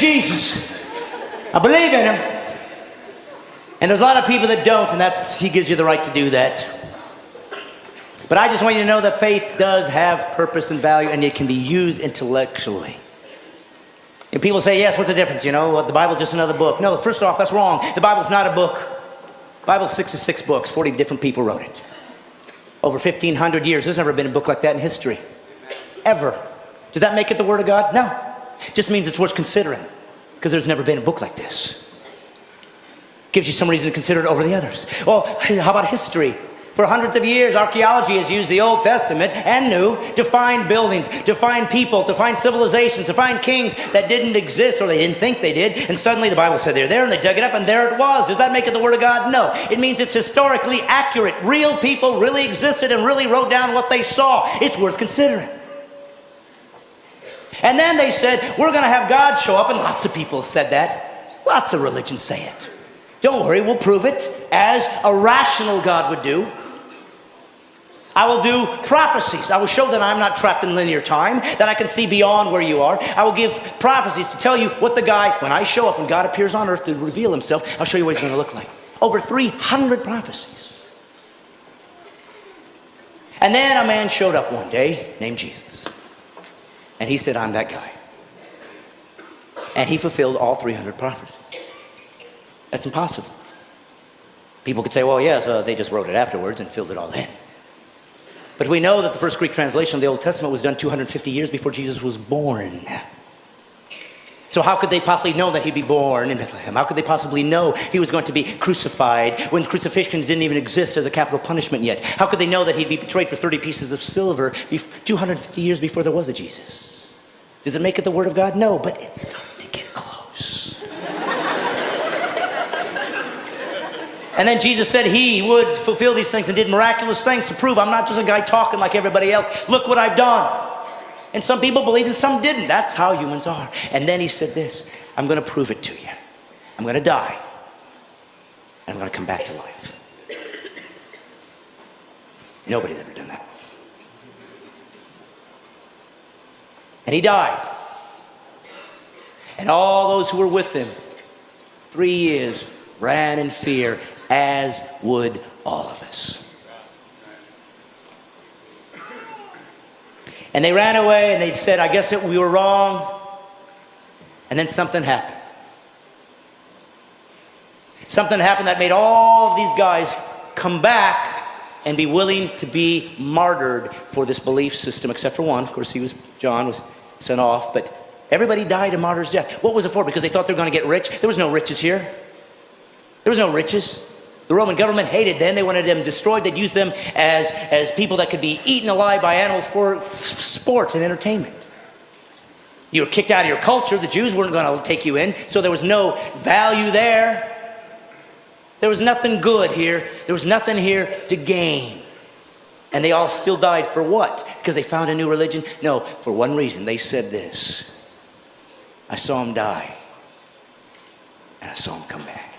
Jesus. I believe in him. And there's a lot of people that don't, and he gives you the right to do that. But I just want you to know that faith does have purpose and value, and it can be used intellectually. And people say, yes, what's the difference? You know, the Bible's just another book. No, first off, that's wrong. The Bible's not a book. The Bible's 66 books. 40 different people wrote it. Over 1,500 years. There's never been a book like that in history. Ever. Does that make it the Word of God? No. It just means it's worth considering, because there's never been a book like this. Gives you some reason to consider it over the others. Well, how about history? For hundreds of years, archaeology has used the Old Testament and New to find buildings, to find people, to find civilizations, to find kings that didn't exist, or they didn't think they did. And suddenly the Bible said they're there, and they dug it up, and there it was. Does that make it the Word of God? No. It means it's historically accurate. Real people really existed and really wrote down what they saw. It's worth considering. And then they said, we're going to have God show up, and lots of people said that. Lots of religions say it. Don't worry, we'll prove it as a rational God would do. I will do prophecies. I will show that I'm not trapped in linear time, that I can see beyond where you are. I will give prophecies to tell you what the guy, when I show up, when God appears on earth to reveal himself, I'll show you what he's going to look like. Over 300 prophecies. And then a man showed up one day named Jesus. And he said, I'm that guy. And he fulfilled all 300 prophecies. That's impossible. People could say, well, yes, they just wrote it afterwards and filled it all in. But we know that the first Greek translation of the Old Testament was done 250 years before Jesus was born. So how could they possibly know that he'd be born in Bethlehem? How could they possibly know he was going to be crucified when crucifixions didn't even exist as a capital punishment yet? How could they know that he'd be betrayed for 30 pieces of silver 250 years before there was a Jesus? Does it make it the Word of God? No, but it's starting to get close. And then Jesus said he would fulfill these things and did miraculous things to prove I'm not just a guy talking like everybody else. Look what I've done. And some people believed and some didn't. That's how humans are. And then he said this, I'm going to prove it to you. I'm going to die. And I'm going to come back to life. Nobody's ever done that. And he died. And all those who were with him, 3 years, ran in fear, as would all of us. And they ran away and they said, I guess we were wrong. And then something happened. Something happened that made all of these guys come back and be willing to be martyred for this belief system, except for one. Of course, John was sent off, but everybody died a martyr's death. What was it for? Because they thought they were going to get rich? There was no riches here. There was no riches. The Roman government hated them. They wanted them destroyed. They'd use them as people that could be eaten alive by animals for sport and entertainment. You were kicked out of your culture. The Jews weren't going to take you in, so there was no value there. There was nothing good here. There was nothing here to gain. And they all still died for what? Because they found a new religion? No, for one reason. They said this. I saw him die, and I saw him come back.